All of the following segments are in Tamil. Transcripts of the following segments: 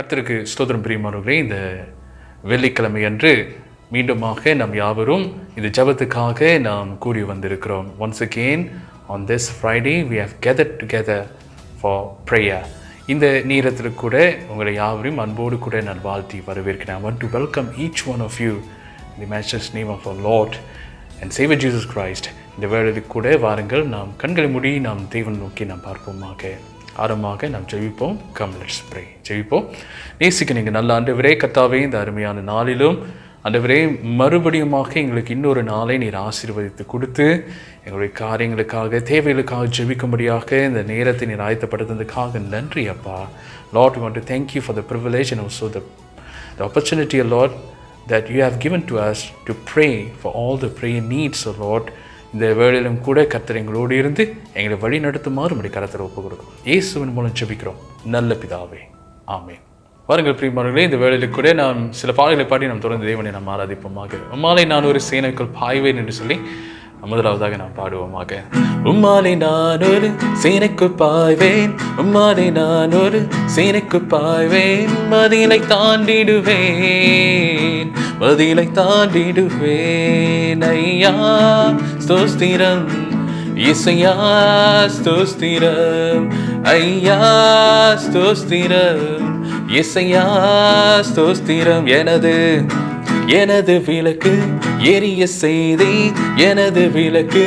கர்த்தருக்கு ஸ்தோத்திரம் பிரியமானவர்களே. இந்த வெள்ளிக்கிழமை அன்று மீண்டுமாக நாம் யாவரும் இந்த ஜெபத்துக்காக நாம் கூடி வந்திருக்கிறோம். Once again on this Friday we have gathered together for prayer. இந்த நேரத்தில் கூட உங்களை யாவரையும் அன்போடு கூட நான் வாழ்த்தி வரவேற்கிறேன். I want to welcome each one of you in the matchless name of our Lord and Savior Jesus Christ. இந்த வேளையில் கூட வாருங்கள், நாம் கண்களை மூடி நாம் தேவன் நோக்கி நாம் பார்ப்போமாக. ஆரம்பமாக நாம் ஜெபிப்போம். Come, let's pray. ஜெபிப்போம். நேசிக்க நீங்கள் நல்ல ஆண்டவரே, கர்த்தாவே, இந்த அருமையான நாளிலும் ஆண்டவரே மறுபடியுமாக எங்களுக்கு இன்னொரு நாளை நீர் ஆசீர்வதித்து கொடுத்து எங்களுடைய காரியங்களுக்காக தேவைகளுக்காக ஜெபிக்கும்படியாக இந்த நேரத்தை நீர் ஆயத்தப்படுத்துவதற்காக நன்றி அப்பா. Lord, we want to thank you for the privilege and also the opportunity, Lord, that you have given to us to pray for all the prayer needs, Lord. இந்த வேளையிலும் கூட கர்த்தர் எங்களோடு இருந்து எங்களை வழி நடத்துமாறு நம்முடைய கரத்தில் ஒப்புக் கொடுக்கும். இயேசுவின் மூலம் ஜெபிக்கிறோம் நல்ல பிதாவே, ஆமென். வாருங்கள் பிரியமானவர்களே, இந்த வேளையில் கூட நாம் சில பாடல்களை பாடி நாம் தொடர்ந்து தேவனை நாம் ஆராதிப்போமாக. உம்மாலே நான் ஒரு சேனைக்குள் பாய்வேன் என்று சொல்லி முதலாவதாக நாம் பாடுவோமாக. உம்மாலே நான் ஒரு சேனைக்குள் பாய்வேன், உம்மாலே நான் ஒரு சேனைக்குள் பாய்வேன், மதிலை தாண்டிடுவேன், மதிலை தாண்டிடுவேன். ஐயா ஸ்தோத்திரம், இசையா ஸ்தோத்திரம், ஐயா ஸ்தோத்திரம், இசையா ஸ்தோத்திரம். எனது விளக்கு எரிய செய்தீர், எனது விளக்கு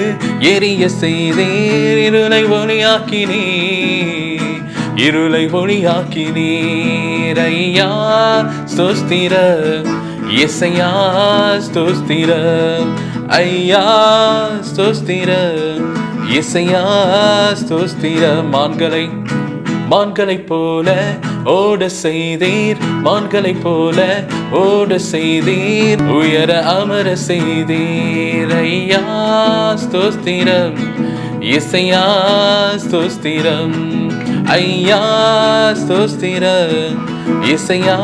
எரிய செய்தீர், இருளை ஒளியாக்கினீர், இருளை ஒளியாக்கினீர். ஐயா ஸ்தோத்திரம், இசையா ஸ்தோத்திரம், ஐயா ஸ்தோத்திரம், இசையா ஸ்தோத்திரம். மான்களைப் போல ஓட செய்தீர், மான்களைப் போல ஓட செய்தீர், உயர அமர செய்தீர். ஐயா ஸ்தோத்திரம், இசையா ஸ்தோத்திரம், ஐயா ஸ்தோத்திரம், இசையா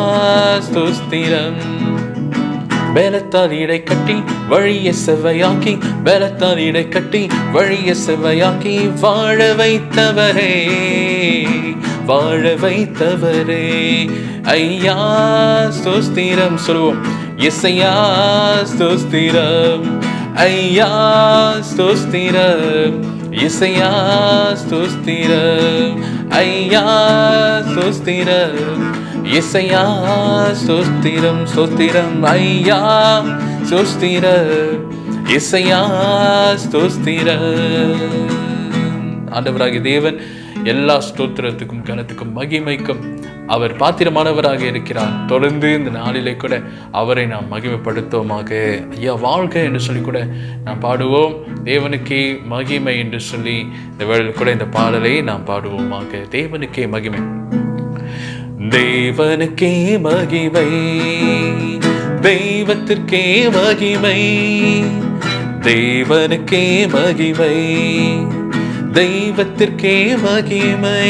ஸ்தோத்திரம். பலத்தால் இடை கட்டி வழிய செவ்வையாக்கி, பலத்தால் இடை கட்டி வழிய செவ்வையாக்கி, வாழ வைத்தவரே, வாழ வைத்தவரே. ஐயா ஸ்தோத்திரம் சொல்லுவோம். இசையா ஸ்தோத்திரம், ஐயா ஸ்தோத்திரம், இசையா ஸ்தோத்திரம், ஐயா ஸ்தோத்திரம், இசையா ஸ்தோத்திரம், ஸ்தோத்திரம். ஐயா ஸ்தோத்திரம், இசையா ஸ்தோத்திரம். ஆண்டவராகிய தேவன் எல்லா ஸ்தோத்திரத்துக்கும் கனத்துக்கும் மகிமைக்கும் அவர் பாத்திரமானவராக இருக்கிறார். தொடர்ந்து இந்த நாளிலே கூட அவரை நாம் மகிமைப்படுத்துவோமாக. ஐயா வாழ்க என்று சொல்லி கூட நாம் பாடுவோம். தேவனுக்கே மகிமை என்று சொல்லி இந்த வேளையில் கூட இந்த பாடலை நாம் பாடுவோமாக. தேவனுக்கே மகிமை, தேவனுக்கே மகிமை, தெய்வத்திற்கே மகிமை, தேவனுக்கே மகிமை, தெய்வத்திற்கே மகிமை.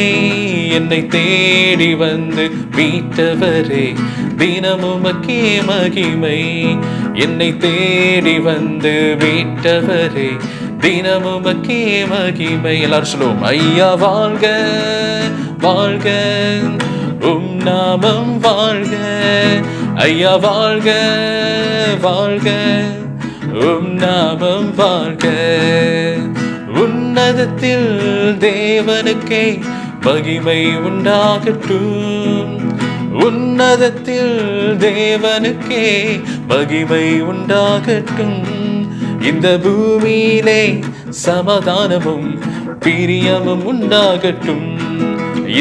என்னை தேடி வந்து மீட்டவரே, தினமுமக்கே மகிமை, என்னை தேடி வந்து மீட்டவரே, தினமுமக்கே மகிமை. எல்லாரும் சொல்லுவோம். ஐயா வாழ்க, வாழ்க, உம் நாமம் வாழ்க, ஐயா வாழ்க, வாழ்க, உம் நாமம் வாழ்க. உன்னதத்தில் தேவனுக்கே மகிமை உண்டாகட்டும், உன்னதத்தில் தேவனுக்கே மகிமை உண்டாகட்டும். இந்த பூமியிலே சமாதானமும் பிரியமும் உண்டாகட்டும்,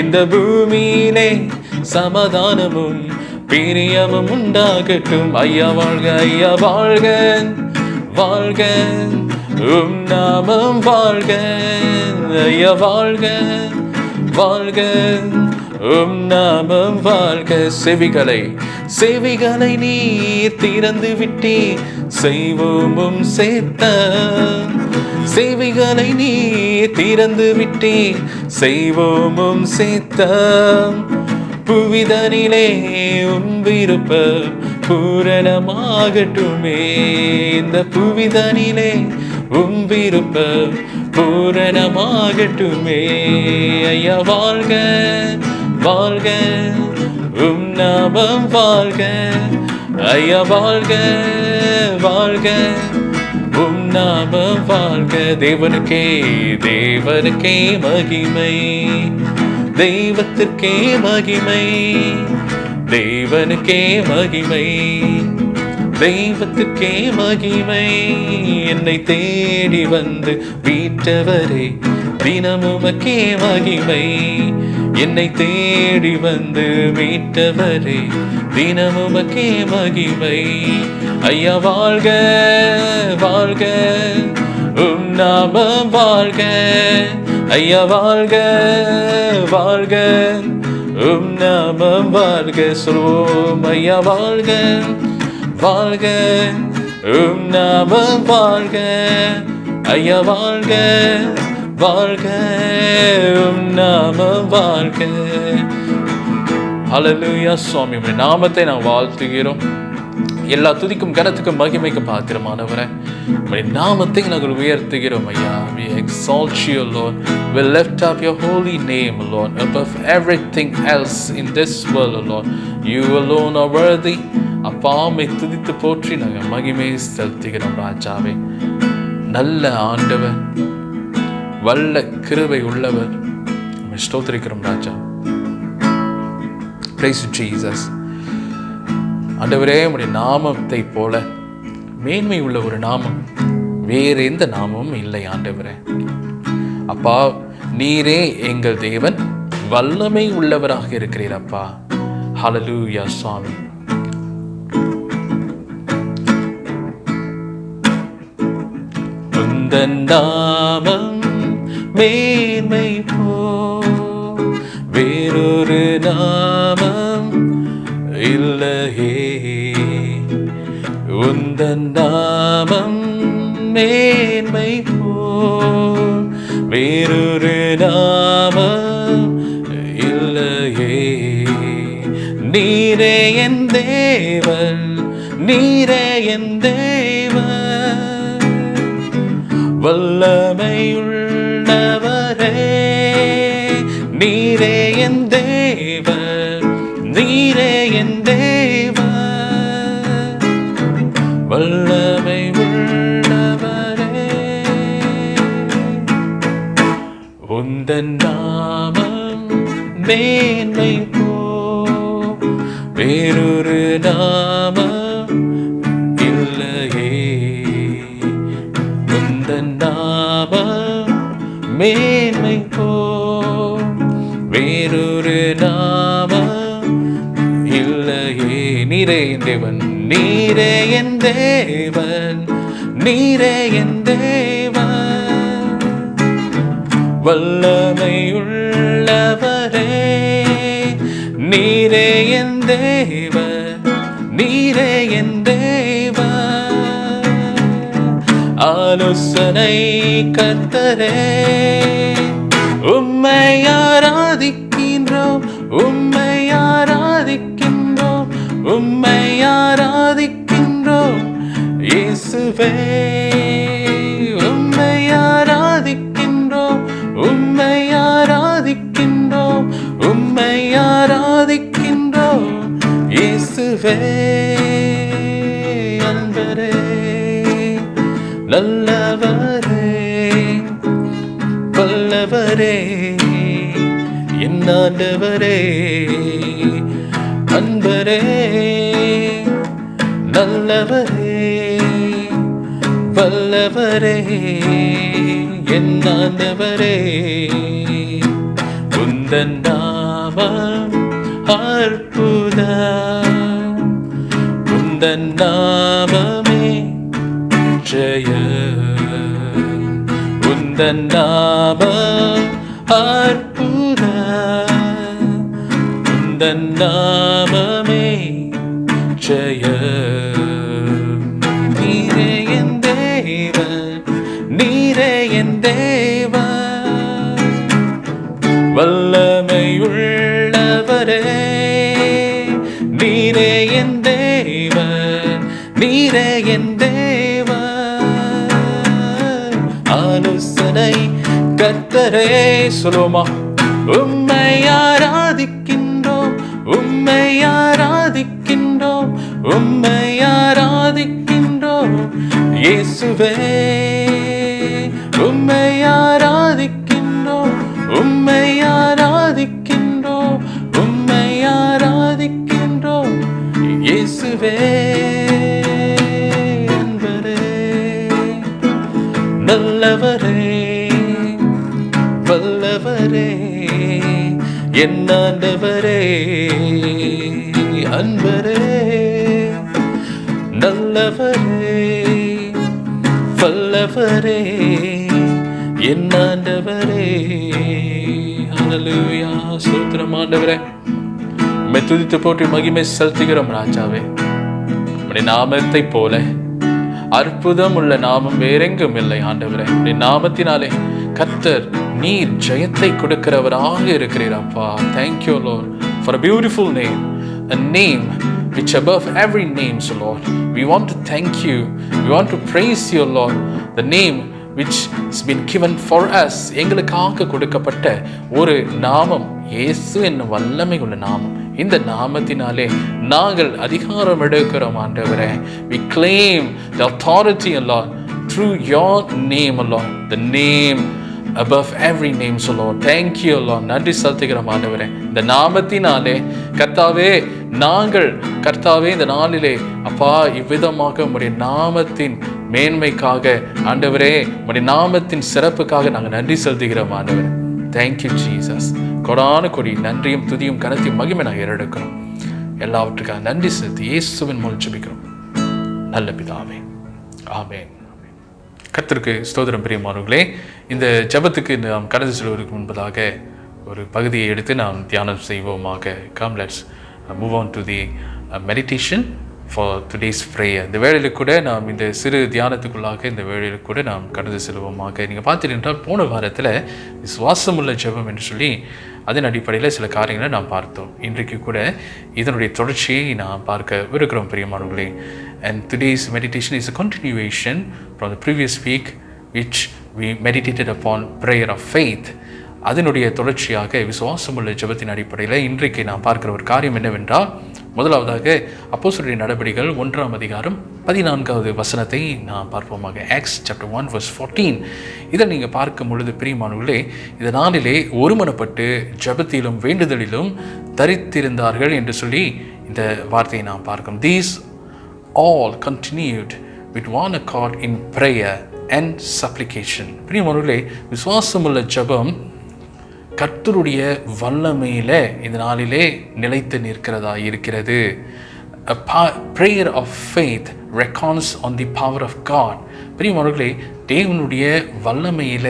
இந்த பூமியிலே சமாதானமும் பிரியமும் உண்டாகட்டும். ஐயா வாழ்க, ஐயா வாழ்க, வாழ்க, உம் நாமம் வாழ்க, ஐயா வாழ்க, வாழ்க, உம் நாமம் வாழ்க. செவிகளை நீர் திறந்து விட்டே செய்வோமும் சேர்த்த, செவிகளை நீர் திறந்து விட்டே செய்வோமும் சேர்த்த. புவிதனிலே உம் விருப்பம் பூரணமாகட்டுமே, இந்த புவிதனிலே உம் விருப்பம் பூரணமாகட்டுமே. ஐயா வாழ்க, வாழ்க, நாமம் வாழ்க ஐயா வாழ்க வாழ்க நாமம் வாழ்க. தேவனுக்கே தேவனுக்கே மகிமை தெய்வத்திற்கே மகிமை தேவனுக்கே மகிமை தெய்வத்திற்கே மகிமை. என்னை தேடி வந்து மீட்டவரே தினமுமக்கே மகிமை. என்னை தேடி வந்து மீட்டவரே தினமுமக்கே மகிமை. ஐயா வாழ்க வாழ்க நாமம் வாழ்க ஐயா வாழ்க வாழ்க நாமம் வாழ்க. சொல்வோம் ஐயா வாழ்க வாழ்க நாமம் வாழ்க ஐயா வாழ்க வாழ்க நாமம் வாழ்க. ஹல்லேலூயா. சுவாமி உம்முடைய நாமத்தை நான் வாழ்த்துகிறோம். எல்லா துதிக்கும் கனத்துக்கும் மகிமைக்கு பாத்திரமானவரே உம்முடைய நாமத்தை நாங்கள் உயர்த்துகிறோம் ஐயா. We exalt you, Lord. We lift up your holy name, Lord, above everything else in this world, Lord. You alone are worthy. அப்பாமை துதித்து போற்றி நாங்கள் மகிமை செலுத்துகிறோம் ராஜாவே. நல்ல ஆண்டவர், வல்ல கிருபை உள்ளவர், ஸ்தோத்திரிக்கிறோம் ராஜா. Praise you, Jesus. ஆண்டவரே உம்முடைய நாமத்தை போல மேன்மை உள்ள ஒரு நாமம் வேறு எந்த நாமமும் இல்லை ஆண்டவரே. அப்பா நீரே எங்கள் தேவன், வல்லமை உள்ளவராக இருக்கிறீர் அப்பா. ஹல்லேலூயா சுவாமி. உந்தன் நாமம் மேன்மை போ வேறொரு நாமம் இல்லையே. உந்தன் நாமம் மேன்மை போ வேறொரு நாமம் இல்லையே. நீரே என் தேவன், நீரே என் தேவன், வல்லமையுள்ளவரே. நீரே என் தேவன், நீரே என் தேவன், வல்லமை உள்ளவரே. உந்தன் நாமம் மேன்மை போ வேறொரு நாமம் இல்லையே. உந்தன் நாமம் மேன்மை போ வேறொரு நாமம் இல்லையே. நீரே என் தேவன், நீரே என் தேவன், நீரே என் தேவன், வல்லமையுள்ளவரே. நீரே என் தேவன், நீரே என் தேவன், ஆலோசனை கர்த்தரே. உம்மை ஆராதிக்கின்றோம், உம்மை ஆராதிக்கின்றோம், உம்மை ஆராதிக்கின்றோம் இயேசுவே. உம்மை ஆராதிக்கின்றோம், உம்மை ஆராதிக்கின்றோம், உம்மை ஆராதிக்கின்றோம் இயேசுவே. அன்பரே நல்லவரே வல்லவரே என் ஆண்டவரே. அன்பரே நல்லவரே வல்லவரே என் ஆண்டவரே. உந்தன் நாமம் அற்புதம், உந்தன் நாமமே ஜெயம். உந்தன் நாமம் அற்புதம், உந்தன் நாமமே ஜெயம். நீரே என் தேவன், நீரே என் தேவன், வல்லமையுள்ளவரே. நீரே என் தேவன், நீரே என் தேவன், ஆலோசனை கர்த்தரே. சொல்லுமா உம்மை ஆராதிக்கின்றோம், உம்மை ஆராதிக்கின்றோம், உம்மை ஆராதிக்கின்றோம் இயேசுவே. உம்மை ஆராதிக்கின்றோம், உம்மை ஆராதிக்கின்றோம், உம்மை ஆராதிக்கின்றோம் இயேசுவே. அன்பரே, நல்லவரே, வல்லவரே, என் ஆண்டவரே. அன்பரே, நல்லவரே, வல்லவரே, என் ஆண்டவரே. ஹல்லேலூயா. ஸ்தோத்திரம் ஆண்டவரே. உம்மை துதித்து போற்றி மகிமை செலுத்துகிறோம் ராஜாவே. உம்முடைய நாமத்தை போல அற்புதம் உள்ள நாமம் வேறெங்கும் இல்லை ஆண்டவரே. உம்முடைய நாமத்தினாலே கர்த்தர் நீர் ஜெயத்தை கொடுக்கிறவராக இருக்கிறீர் அப்பா. Thank you Lord for a beautiful name, a name which above every name, so Lord. We want to thank you, we want to praise you Lord, the name which has been given for us. எங்களுக்காக கொடுக்கப்பட்ட ஒரு நாமம் இயேசு என்னும் வல்லமை உள்ள நாமம். இந்த நாமத்தினாலே நாங்கள் அதிகாரம் எடுக்கிறோம் ஆண்டவரே. We claim the authority Lord through your name Lord, the name above every name, so Lord. Thank you Lord. நன்றி செலுத்துகிறோம் ஆண்டவரே. இந்த நாமத்தினாலே கர்த்தாவே நாங்கள் கர்த்தாவே இந்த நாளிலே அப்பா இவ்விதமாக உம்முடைய நாமத்தின் மேன்மைக்காக ஆண்டவரே, உம்முடைய நாமத்தின் சிறப்புக்காக நாங்கள் நன்றி செலுத்துகிறோம் ஆண்டவரே. Thank you Jesus. கொடான கொடி நன்றியும் துதியும் கனத்தையும் மகிமை நாங்கள் ஏறெடுக்கிறோம். எல்லாவற்றுக்காக நன்றி செலுத்தி இயேசுவின் மூலம் ஜெபிக்கிறோம் நல்ல பிதாவே, ஆமென். கர்த்தருக்கு ஸ்தோத்திரம். பிரியமானவர்களே, இந்த ஜெபத்துக்கு நாம் கடந்து செல்வதற்கு முன்பதாக ஒரு பகுதியை எடுத்து நாம் தியானம் செய்வோமாக. Come, let's move on to the meditation for today's prayer. இந்த வேளையில் கூட நாம் இந்த சிறு தியானத்துக்குள்ளாக இந்த வேளையில் கூட நாம் கடந்து செல்வோமாக. நீங்கள் பார்த்தீங்கன்னா போன வாரத்தில் விசுவாசமுள்ள ஜெபம் என்று சொல்லி அதன் அடிப்படையில் சில காரியங்களை நாம் பார்த்தோம். இன்றைக்கு கூட இதனுடைய தொடர்ச்சியை நாம் பார்க்க இருக்கிறோம் பிரியமானவர்களே. And today's meditation is a continuation from the previous week which we meditated upon prayer of faith. அதனுடைய தொடர்ச்சியாக விசுவாசமுள்ள ஜெபத்தின் அடிப்படையில் இன்றைக்கு நாம் பார்க்கிற ஒரு காரியம் என்னவென்றால், முதலாவதாக அப்போஸ்தலருடைய நடபடிகள் 1ஆம் அதிகாரம் 14வது வசனத்தை நாம் பார்ப்போமாக. Acts chapter 1 verse 14. இதை நீங்கள் பார்க்கும் பொழுது பிரியமானவர்களே, இந்த நாளிலே ஒருமனப்பட்டு ஜெபத்திலும் வேண்டுதலிலும் தரித்திருந்தார்கள் என்று சொல்லி இந்த வார்த்தையை நாம் பார்க்கிறோம். These all continued with one accord in prayer and supplication. பிரியமானவர்களே, விசுவாசமுள்ள ஜெபம் கர்த்தருடைய வல்லமையில இந்த நாளிலே நிலைத்து நிற்கிறதா இருக்கிறது. A prayer of faith reckons on the power of God. பிரியமானவர்களே, தேவனுடைய வல்லமையில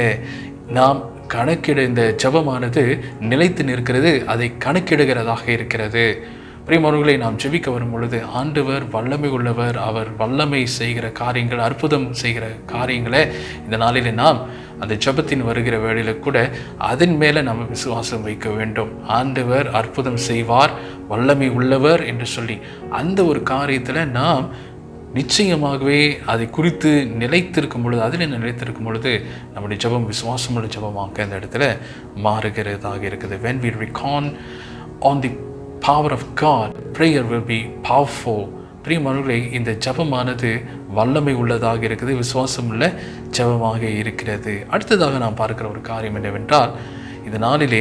நாம் கணக்கிட இந்த ஜெபமானது நிலைத்து நிற்கிறது, அதை கணக்கிடுகிறதாக இருக்கிறது. பிரியமானவர்களை, நாம் ஜெபிக்க வரும் பொழுது ஆண்டவர் வல்லமை உள்ளவர். அவர் வல்லமை செய்கிற காரியங்கள், அற்புதம் செய்கிற காரியங்களை இந்த நாளில் நாம் அந்த ஜெபத்தின் வருகிற வேளையில் கூட அதன் மேலே நாம் விசுவாசம் வைக்க வேண்டும். ஆண்டவர் அற்புதம் செய்வார், வல்லமை உள்ளவர் என்று சொல்லி அந்த ஒரு காரியத்தில் நாம் நிச்சயமாகவே அதை குறித்து நிலைத்திருக்கும் பொழுது, அதில் நிலைத்திருக்கும் பொழுது நம்முடைய ஜெபம் விசுவாசமுள்ள ஜெபமாக அந்த இடத்துல மாறுகிறதாக இருக்குது. When we reckon on the power of God, prayer will be powerful. பிரியமானவர்களே, இந்த ஜெபமானது வல்லமை உள்ளதாக இருக்குது, விசுவாசம் உள்ள ஜெபமாக இருக்கிறது. அடுத்ததாக நாம் பார்க்கிற ஒரு காரியம் என்னவென்றால், இந்த நாளிலே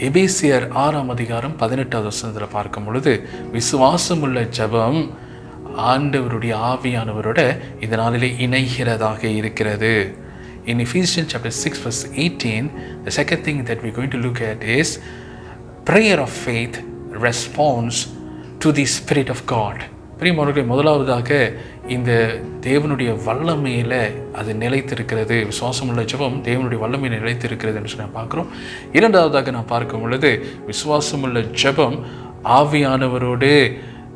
எபேசியர் 6ஆம் அதிகாரம் 18வது வசனத்தில் பார்க்கும் பொழுது விசுவாசம் உள்ள ஜெபம் ஆண்டவருடைய ஆவியானவரோட இந்த நாளிலே இணைகிறதாக இருக்கிறது. In Ephesians chapter 6 verse 18, the second thing that we're going to look at is prayer of faith responds to the Spirit of God. பிரியமானவர்களே, முதலாவதாக இந்த தேவனுடைய வல்லமையில் அது நிலைத்திருக்கிறது. விசுவாசமுள்ள ஜெபம் தேவனுடைய வல்லமையில் நிலைத்திருக்கிறது என்று சொல்லி பார்க்குறோம். இரண்டாவதாக நான் பார்க்கும் பொழுது விசுவாசமுள்ள ஜெபம் ஆவியானவரோடு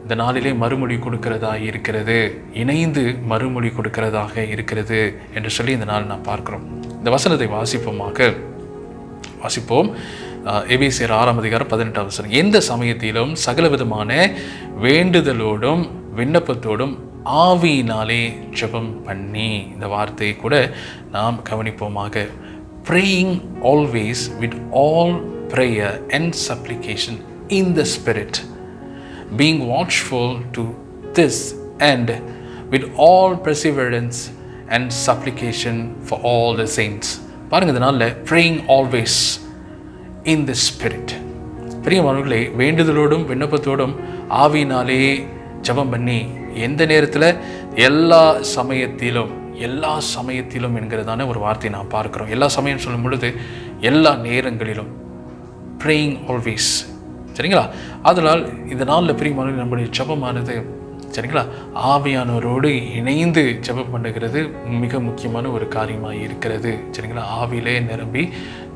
இந்த நாளிலே மறுமொழி கொடுக்கிறதா இருக்கிறது, இணைந்து மறுமொழி கொடுக்கிறதாக இருக்கிறது என்று சொல்லி இந்த நாள் நான் பார்க்கிறோம். இந்த வசனத்தை வாசிப்போம். எபேசியர் 6ஆம் அதிகாரம் 18வது வசனம். எந்த சமயத்திலும் சகல விதமான வேண்டுதலோடும் விண்ணப்பத்தோடும் ஆவியினாலே ஜெபம் பண்ணி, இந்த வார்த்தையை கூட நாம் கவனிப்போமாக. Praying always with all prayer and supplication in the Spirit, being watchful to this end with all perseverance and supplication for all the saints. பாருங்க, இதனால praying always in the Spirit. பிரியமானவர்களே, வேண்டுதலோடும் விண்ணப்பத்தோடும் ஆவியினாலே ஜெபம் பண்ணி எந்த நேரத்தில் எல்லா சமயத்திலும் என்கிறதான ஒரு வார்த்தையை நாம் பார்க்கிறோம். எல்லா சமயம் சொல்லும் பொழுது எல்லா நேரங்களிலும் praying always. சரிங்களா? அதனால் இதனால் பிரியமானவர்களே, நம்முடைய ஜெபமானது சரிங்களா ஆவியானவரோடு இணைந்து ஜெபம் பண்ணுகிறது மிக முக்கியமான ஒரு காரியமாக இருக்கிறது. சரிங்களா? ஆவியிலே நிரம்பி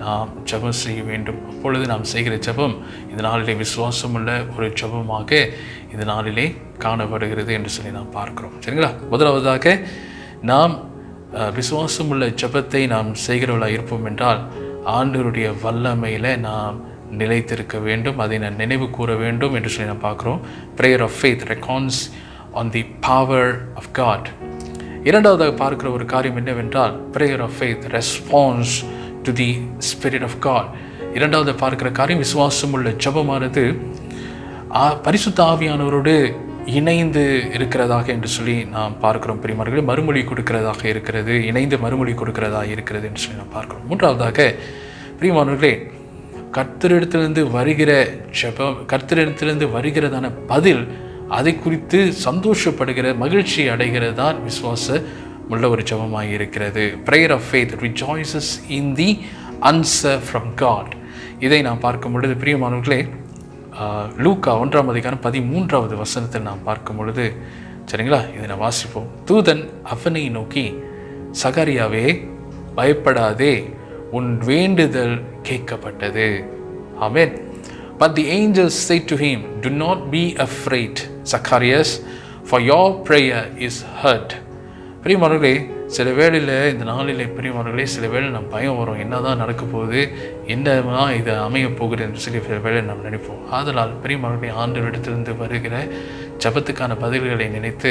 நாம் ஜெபம் செய்ய வேண்டும். அப்பொழுது நாம் செய்கிற ஜெபம் இந்த நாளிலே விசுவாசமுள்ள ஒரு ஜெபமாக இந்த நாளிலே காணப்படுகிறது என்று சொல்லி நாம் பார்க்கிறோம். சரிங்களா? முதலாவதாக நாம் விசுவாசமுள்ள ஜெபத்தை நாம் செய்கிறவர்களாக இருப்போம் என்றால் ஆண்டவருடைய வல்லமையில் நாம் நிலைத்திருக்க வேண்டும், அதை நான் நினைவு கூற வேண்டும் என்று சொல்லி நான் பார்க்குறோம். Prayer of faith reckons on the power of God. இரண்டாவதாக பார்க்குற ஒரு காரியம் என்னவென்றால் prayer of faith response to the spirit of God. இரண்டாவது பார்க்குற காரியம் விசுவாசம் உள்ள ஜெபமானது பரிசுத்த ஆவியானவரோடு இணைந்து இருக்கிறதாக என்று சொல்லி நாம் பார்க்கிறோம். பிரியமானவர்களே, மறுமொழி கொடுக்கிறதாக இருக்கிறது, இணைந்து மறுமொழி கொடுக்கிறதாக இருக்கிறது என்று சொல்லி நாம் பார்க்கிறோம். மூன்றாவதாக பிரியமானவர்களே, கர்த்தரிடத்திலிருந்து வருகிற ஜெபம், கர்த்தரிடத்திலிருந்து வருகிறதான பதில், அதை குறித்து சந்தோஷப்படுகிற மகிழ்ச்சி அடைகிறது தான் விசுவாச உள்ள ஒரு ஜெபமாக இருக்கிறது. Prayer of faith rejoices in the answer from God. இதை நாம் பார்க்கும் பொழுது பிரியமானவர்களே, லூக்கா 1:13 நாம் பார்க்கும் பொழுது சரிங்களா, இதை நான் வாசிப்போம். தூதன் அவனை நோக்கி, சகரியாவே பயப்படாதே, உன் வேண்டுதல் கேட்கப்பட்டது. ஆமென். But the angels said to him, do not be afraid, Zacharias, for your prayer is heard. பிரியமானவர்களே, சில வேளையில் இந்த நாளிலே பிரியமானவர்களே சில வேளை நம்ம பயம் வரும், என்னதான் நடக்க போகுது, என்னமா இது அமைய போகுது என்று சொல்லி சில வேளை நம்ம நினைப்போம். ஆதலால் பிரியமானவர்களே, ஆண்டவரிடத்திலிருந்து வருகிற ஜெபத்துக்கான பதில்களை நினைத்து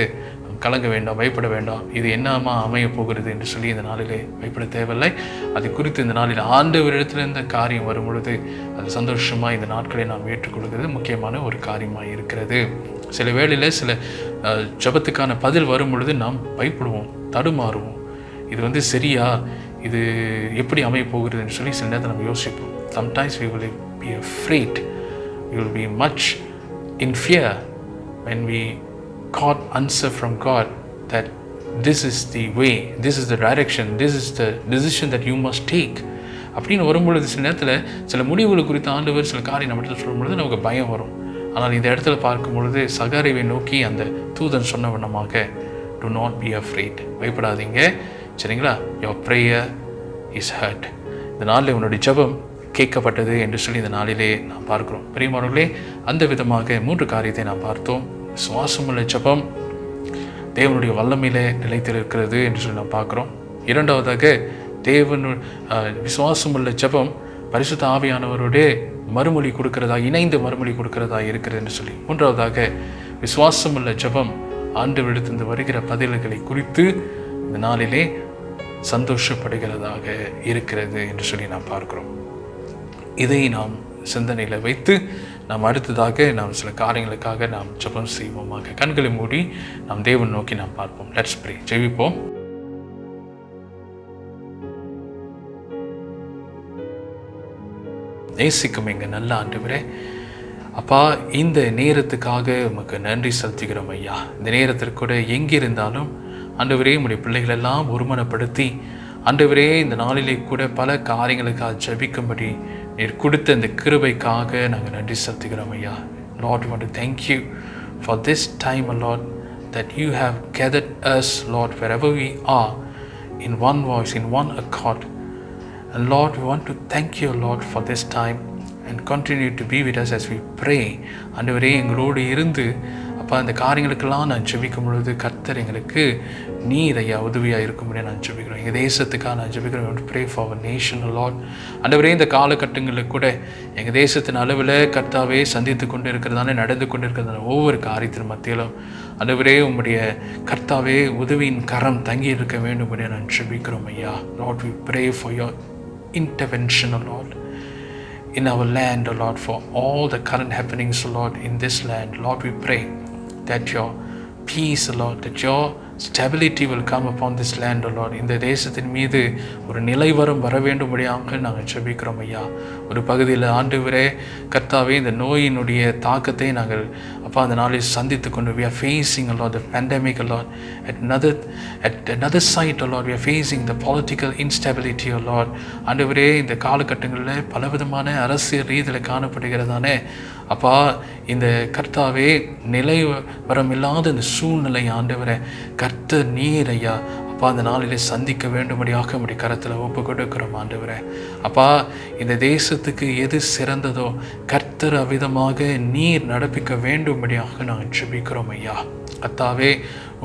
கலங்க வேண்டாம், பயப்பட வேண்டாம், இது என்னமா அமைய போகிறது என்று சொல்லி இந்த நாளிலே பயப்பட தேவையில்லை. அது குறித்து இந்த நாளில் ஆண்டவரிடத்தில் இந்த காரியம் வரும் பொழுது அது சந்தோஷமாக இந்த நாட்களை நாம் ஏற்றுக்கொள்கிறது முக்கியமான ஒரு காரியமாக இருக்கிறது. சில வேளையில் சில ஜெபத்துக்கான பதில் வரும் பொழுது நாம் பயப்படுவோம், தடுமாறுவோம், இது சரியா, இது எப்படி அமைய போகிறது என்று சொல்லி சில நேரத்தில் நம்ம யோசிப்போம். Sometimes we will be afraid, we will be much in fear when we got answer from God that this is the way, this is the direction, this is the decision that you must take. அப்படின்னு வரும்பொழுது சில நேரத்தில் சில முடிவுகள் குறித்து ஆண்டவர் சில காரியம் நம்ம இடத்துல சொல்லும் பொழுது நமக்கு பயம் வரும். ஆனால் இந்த இடத்துல பார்க்கும் பொழுது சகாரியை நோக்கி அந்த தூதன் சொன்ன வண்ணமாக, do not be afraid, பயப்படாதீங்க, சரிங்களா, your prayer is heard. இந்த நாளில் உன்னுடைய ஜெபம் கேட்கப்பட்டது என்று சொல்லி இந்த நாளிலே நாம் பார்க்கிறோம். பிரியமானவர்களே, அந்த விதமாக 3 காரியத்தை நாம் பார்த்தோம். விசுவாசமுள்ள ஜெபம் தேவனுடைய வல்லமையிலே நிலைத்திருக்கிறது என்று சொல்லி நாம் பார்க்குறோம். இரண்டாவதாக விசுவாசமுள்ள ஜெபம் பரிசுத்த ஆவியானவரோடு மறுமொழி கொடுக்கிறதா, இணைந்து மறுமொழி கொடுக்கிறதா இருக்கிறது என்று சொல்லி. மூன்றாவதாக விசுவாசமுள்ள ஜெபம் ஆண்டவரிடத்திலிருந்து வருகிற பதில்களை குறித்து இந்த நாளிலே சந்தோஷப்படுகிறதாக இருக்கிறது என்று சொல்லி நாம் பார்க்கிறோம். இதை நாம் சிந்தனையில் வைத்து நாம் அடுத்ததாக நாம் சில காரியங்களுக்காக நாம் ஜெபம் செய்வோமாக. கண்களை மூடி நாம் தேவன் நோக்கி நாம் பார்ப்போம். Let's pray. ஜெபிப்போம். நேசிக்கும் எங்கள் நல்ல ஆண்டவரே, அப்பா, இந்த நேரத்துக்காக உமக்கு நன்றி செலுத்துகிறோம் ஐயா. இந்த நேரத்திற்கு கூட எங்கிருந்தாலும் ஆண்டவரே உம்முடைய பிள்ளைகளெல்லாம் ஒருமனப்படுத்தி ஆண்டவரே இந்த நாளிலே கூட பல காரியங்களுக்காக ஜெபிக்கும்படி நீர் கொடுத்த இந்த கிருபைக்காக நாங்கள் நன்றி செலுத்துகிறோம் ஐயா. Lord, we want to thank you for this time, Lord, that you have gathered us, Lord, wherever we are, in one voice, in one accord. And Lord, we want to thank you, Lord, for this time and continue to be with us as we pray. ஆண்டவரே, எங்களோடு இருந்து அப்பா இந்த காரியங்களுக்கெல்லாம் நான் ஜெபிக்கும் பொழுது கர்த்தர் எங்களுக்கு நீர் ஐயா உதவியாக இருக்கும்படி நான் ஜெபிக்கிறோம். எங்கள் தேசத்துக்காக நான் ஜெபிக்கிறோம். Pray for our nation Lord. ஆண்டவரே, இந்த காலகட்டங்களில் கூட எங்கள் தேசத்தின் அளவில் கர்த்தாவே சந்தித்து கொண்டு இருக்கிறதான நடந்து கொண்டு இருக்கிறதான ஒவ்வொரு காரியத்தின் மத்தியிலும் ஆண்டவரே உம்முடைய கர்த்தாவே உதவியின் கரம் தங்கி இருக்க வேண்டும் நான் ஜெபிக்கிறோம் ஐயா. Lord, we pray for your intervention, Lord. in our land, O Lord, for all the current happenings, O Lord, in this land. Lord, we pray that your peace, O Lord, that your stability will come upon this land, O Lord. இந்த தேசத்தின் மீது ஒரு நிலைவரம் வர வேண்டும்படியாக நாங்கள் ஜெபிக்கிறோம் ஐயா. ஒரு பகுதியில் ஆண்டவரே கர்த்தாவே இந்த நோயினுடைய தாக்கத்தை நாங்கள் அப்பா அந்த நாளில் சந்தித்து கொண்டு we are facing, O Lord, the pandemic, O Lord. At another side, O Lord, we are facing the political instability, O Lord. ஆண்டவரே இந்த காலகட்டங்களில் பலவிதமான அரசியல் ரீதியில் காணப்படுகிறதானே அப்பா இந்த கர்த்தாவே நிலை வரமில்லாத இந்த சூழ்நிலை ஆண்டவரை கர்த்தர் நீர் ஐயா அப்பா அந்த நாளிலே சந்திக்க வேண்டும்படியாக உம்முடைய கரத்தில் ஒப்பு கொடுக்கிறோம் ஆண்டவரே. அப்பா இந்த தேசத்துக்கு எது சிறந்ததோ கர்த்தர் அவ்விதமாக நீர் நடப்பிக்க வேண்டும்படியாக நாங்கள் ஜெபிக்கிறோம் ஐயா. கர்த்தாவே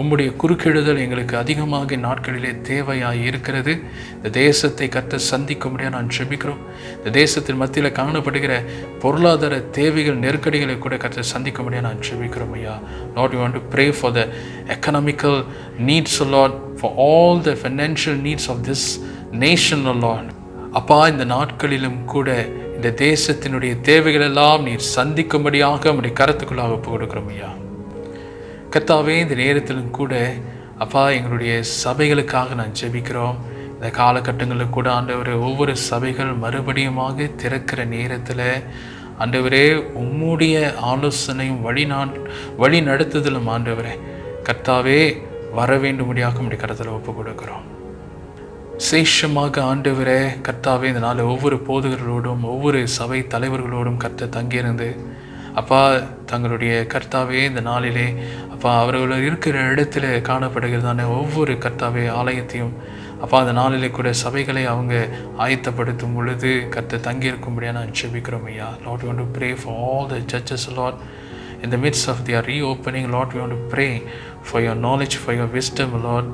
உம்முடைய குறுக்கிடுதல் எங்களுக்கு அதிகமாக நாட்களிலே தேவையாக இருக்கிறது. இந்த தேசத்தை கர்த்தர் சந்திக்க முடியாது நான் ஜெபிக்கிறோம். இந்த தேசத்தின் மத்தியில் காணப்படுகிற பொருளாதார தேவைகள் நெருக்கடிகளை கூட கர்த்தர் சந்திக்க முடியாது நான் ஜெபிக்கிறோம் ஐயா. Lord, we want to pray for the economical needs, O Lord, for all the financial needs of this nation, O Lord. அப்பா இந்த நாட்களிலும் கூட இந்த தேசத்தினுடைய தேவைகள் எல்லாம் நீர் சந்திக்கும்படியாக உம்முடைய கரத்துக்குள்ளாக ஒப்பு கொடுக்கிறோம் ஐயா. கர்த்தாவே இந்த நேரத்திலும் கூட அப்பா எங்களுடைய சபைகளுக்காக நான் ஜெபிக்கிறோம். இந்த காலகட்டங்களில் கூட ஆண்டவரே ஒவ்வொரு சபைகள் மறுபடியுமாக திறக்கிற நேரத்தில் ஆண்டவரே உம்முடைய ஆலோசனையும் வழி நடத்துதலும் ஆண்டவரே கர்த்தாவே வர வேண்டும்படியாக உம்முடைய கரத்தில் ஒப்பு கொடுக்கிறோம். விசேஷமாக ஆண்டவரே கர்த்தாவே இந்த நாள் ஒவ்வொரு போதகர்களோடும் ஒவ்வொரு சபை தலைவர்களோடும் கர்த்தர் தங்கியிருந்து அப்பா தங்களுடைய கர்த்தாவே இந்த நாளிலே அப்பா அவர்கள் இருக்கிற இடத்துல காணப்படுகிறதான ஒவ்வொரு கர்த்தாவே ஆலயத்தையும் அப்பா அந்த நாளிலே கூட சபைகளை அவங்க ஆயத்தப்படுத்தும் பொழுது கர்த்தர் தங்கியிருக்கும்படியாக நான் ஜெபிக்கிறோம் ஐயா. Lord, we want to pray for all the churches, Lord, in the midst of their reopening. Lord, we want to pray for your knowledge, for your wisdom, Lord,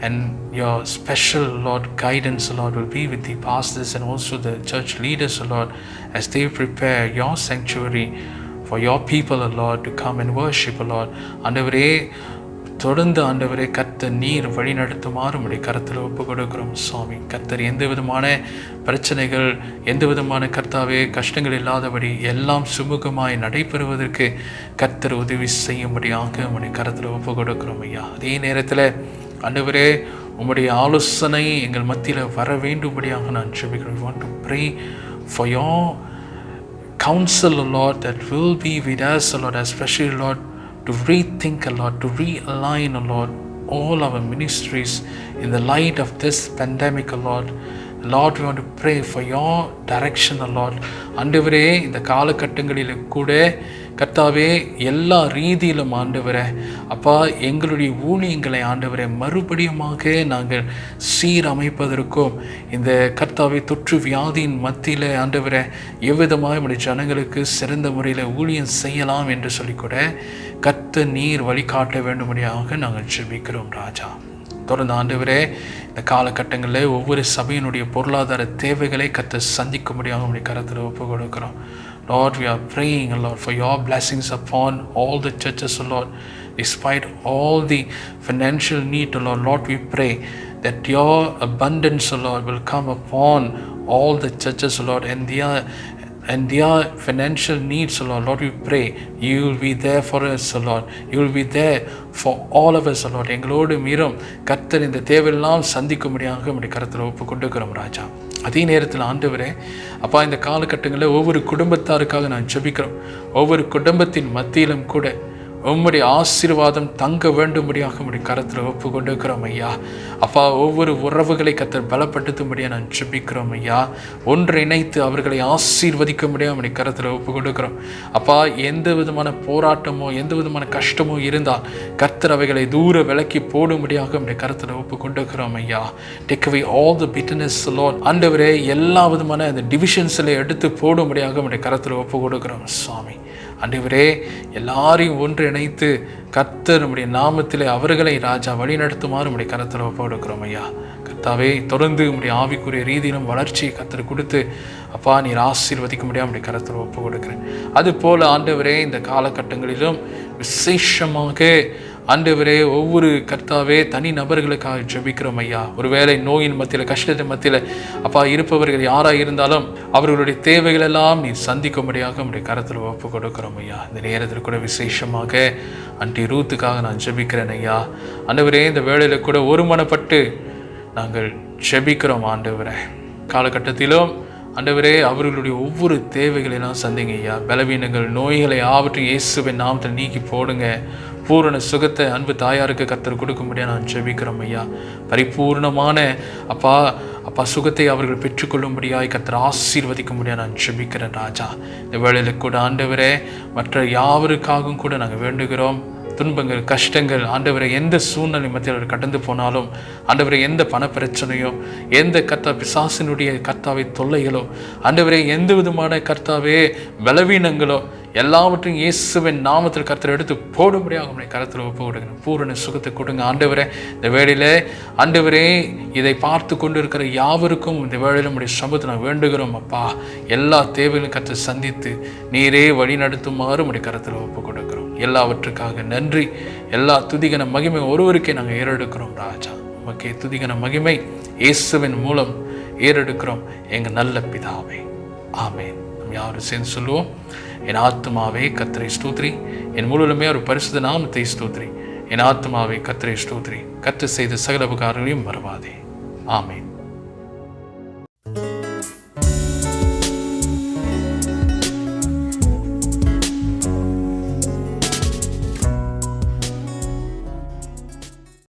and your special, Lord, guidance, Lord, will be with the pastors and also the church leaders, Lord, as they prepare your sanctuary for your people, Lord, to come and worship, Lord. ஆண்டவரே தொடர்ந்து ஆண்டவரே கர்த்தர் நீர் வழி நடத்துமாறு உம்முடைய கரத்தில் ஒப்பு கொடுக்கிறோம் சுவாமி. கர்த்தர் எந்த விதமான பிரச்சனைகள் எந்த விதமான கர்த்தாவே கஷ்டங்கள் இல்லாதபடி எல்லாம் சுமூகமாய் நடைபெறுவதற்கு கர்த்தர் உதவி செய்யும்படியாக உம்முடைய கரத்தில் ஒப்பு கொடுக்கிறோம் ஐயா. அதே நேரத்தில் ஆண்டவரே உம்முடைய ஆலோசனை எங்கள் மத்தியில் வர வேண்டும்படியாக நான் ஜெபிக்கிறேன். We want to pray for your counsel, Lord, that will be with us, Lord, especially, Lord, to rethink, Lord, to realign, Lord, all our ministries in the light of this pandemic, Lord. Lord, we want to pray for your direction, Lord. ஆண்டவரே இந்த காலகட்டங்களில் கூட கர்த்தாவே எல்லா ரீதியிலும் ஆண்டவரே அப்பா எங்களுடைய ஊழியங்களை ஆண்டவரே மறுபடியுமாக நாங்கள் சீரமைப்பதற்கும் இந்த கர்த்தாவே தொற்று வியாதியின் மத்தியில் ஆண்டவரே எவ்விதமாக நம்முடைய ஜனங்களுக்கு சிறந்த முறையில் ஊழியம் செய்யலாம் என்று சொல்லிக்கூட கர்த்தர் நீர் வழிகாட்ட வேண்டும்படியாக நாங்கள் ஜெபிக்கிறோம் ராஜா. தொடர்ந்து ஆண்டவரே இந்த காலகட்டங்களில் ஒவ்வொரு சபையினுடைய பொருளாதார தேவைகளை கர்த்தர் சந்திக்கும்படியாக உம்முடைய கரத்தில் ஒப்பு கொடுக்கிறோம். Lord, we are praying, Lord, for your blessings upon all the churches, Lord. Despite all the financial need, Lord, we pray that your abundance, Lord, will come upon all the churches, Lord, and their financial needs, Lord. Lord, we pray you will be there for us, Lord. You will be there for all of us, Lord. எங்களோடு மீறும் கர்த்தர் இந்த தேவையெல்லாம் சந்திக்கும்படியாக உம்முடைய கரத்தில் ஒப்பு கொடுக்கிறோம் ராஜா. அதே நேரத்தில் ஆண்டவரே அப்பா இந்த காலகட்டங்களில் ஒவ்வொரு குடும்பத்தாருக்காக நான் ஜெபிக்கிறோம். ஒவ்வொரு குடும்பத்தின் மத்தியிலும் கூட உம்முடைய ஆசீர்வாதம் தங்க வேண்டும்படியாக உம்முடைய கரத்தில் ஒப்பு கொண்டிருக்கிறோம் ஐயா. அப்பா ஒவ்வொரு உறவுகளை கர்த்தர் பலப்படுத்தும்படியாக நான் ஜெபிக்கிறோம் ஐயா. ஒன்றிணைத்து அவர்களை ஆசீர்வதிக்கும்படியாக உம்முடைய கரத்தில் ஒப்பு கொண்டிருக்கிறோம் அப்பா. எந்த விதமான போராட்டமோ எந்த விதமான கஷ்டமோ இருந்தால் கர்த்தர் அவைகளை தூர விலக்கி போடும்படியாக உம்முடைய கரத்தில் ஒப்பு கொண்டிருக்கிறோம் ஐயா. Take away all the bitterness, Lord. ஆண்டவரே எல்லா விதமான அந்த டிவிஷன்ஸில் எடுத்து போடும்படியாக உம்முடைய கரத்தில் ஒப்பு கொடுக்கிறோம் சுவாமி. ஆண்டவரே எல்லாரையும் ஒன்றிணைத்து கர்த்தர் நம்முடைய நாமத்திலே அவர்களை ராஜா வழி நடத்துமாறு நம்முடைய கரத்தில் ஒப்பு கொடுக்கிறோம் ஐயா. கர்த்தாவே தொடர்ந்து நம்முடைய ஆவிக்குரிய ரீதியிலும் வளர்ச்சியை கர்த்தர் கொடுத்து அப்பா நீர் ஆசீர்வதிக்க முடியாம நம்முடைய கரத்தில் ஒப்பு கொடுக்கிறேன். அதுபோல ஆண்டவரே இந்த காலகட்டங்களிலும் விசேஷமாக ஆண்டவரே ஒவ்வொரு கர்த்தாவே தனி நபர்களுக்காக ஜெபிக்கிறோம் ஐயா. ஒருவேளை நோயின் மத்தியில், கஷ்டத்தின் மத்தியில் அப்பா இருப்பவர்கள் யாராக இருந்தாலும் அவர்களுடைய தேவைகள் எல்லாம் நீ சந்திக்கும்படியாக உடைய கரத்தில் ஒப்பு கொடுக்கிறோம் ஐயா. இந்த நேரத்தில் கூட விசேஷமாக ஆண்டி ரூத்துக்காக நான் ஜெபிக்கிறேன் ஐயா. ஆண்டவரே இந்த வேளையில் கூட ஒருமனப்பட்டு நாங்கள் ஜெபிக்கிறோம் ஆண்டவரே. காலகட்டத்திலும் ஆண்டவரே அவர்களுடைய ஒவ்வொரு தேவைகளெல்லாம் சந்திங்க ஐயா. பலவீனங்கள், நோய்களை ஆவற்றையும் இயேசுவின் நாமத்தில் நீக்கி போடுங்க. பூரண சுகத்தை அன்பு தாயாருக்கு கர்த்தர் கொடுக்க முடியாது நான் ஜெபிக்கிறோம் ஐயா. பரிபூர்ணமான அப்பா சுகத்தை அவர்கள் பெற்றுக்கொள்ளும்படியாய் கர்த்தர் ஆசீர்வதிக்க முடியாது நான் ஜெபிக்கிறேன் ராஜா. இந்த வேளையில் கூட ஆண்டவரே மற்ற யாவருக்காகவும் கூட நாங்கள் வேண்டுகிறோம். துன்பங்கள், கஷ்டங்கள் ஆண்டவரை எந்த சூழ்நிலை மத்தியில் கடந்து போனாலும் ஆண்டவரை எந்த பண பிரச்சனையோ, எந்த பிசாசினுடைய கர்த்தாவை தொல்லைகளோ, ஆண்டவரை எந்த விதமான கர்த்தாவே பலவீனங்களோ எல்லாவற்றையும் இயேசுவின் நாமத்தில் கர்த்தர் எடுத்து போடும்படியாக உடைய கரத்தில் ஒப்பு கொடுங்க. பூரண சுகத்தை கொடுங்க ஆண்டவரே. இந்த வேளையில ஆண்டவரே இதை பார்த்து கொண்டு இருக்கிற யாவருக்கும் இந்த வேளையில உடைய சமூகத்தை நான் வேண்டுகிறோம் அப்பா. எல்லா தேவைகளும் கர்த்தர் சந்தித்து நீரே வழி நடத்துமாறு உடைய கரத்தில் ஒப்பு கொடுக்கிறோம். எல்லாவற்றுக்காக நன்றி. எல்லா துதிகன மகிமை ஒருவருக்கே நாங்கள் ஏறெடுக்கிறோம் ராஜா. உமக்கே துதிகன மகிமை இயேசுவின் மூலம் ஏறெடுக்கிறோம் எங்கள் நல்ல பிதாவே, ஆமென். நம்ம யாரும் சேர்ந்து சொல்லுவோம். என் ஆத்துமாவே கர்த்தரை ஸ்தோத்திரி, என் முழுவதுமே ஒரு பரிசுத்த நாமத்தை ஸ்தோத்திரி. என் ஆத்துமாவே கர்த்தரை ஸ்தோத்திரி, கர்த்தர் செய்த சகல உபகாரங்களையும் மறவாதே. ஆமென்.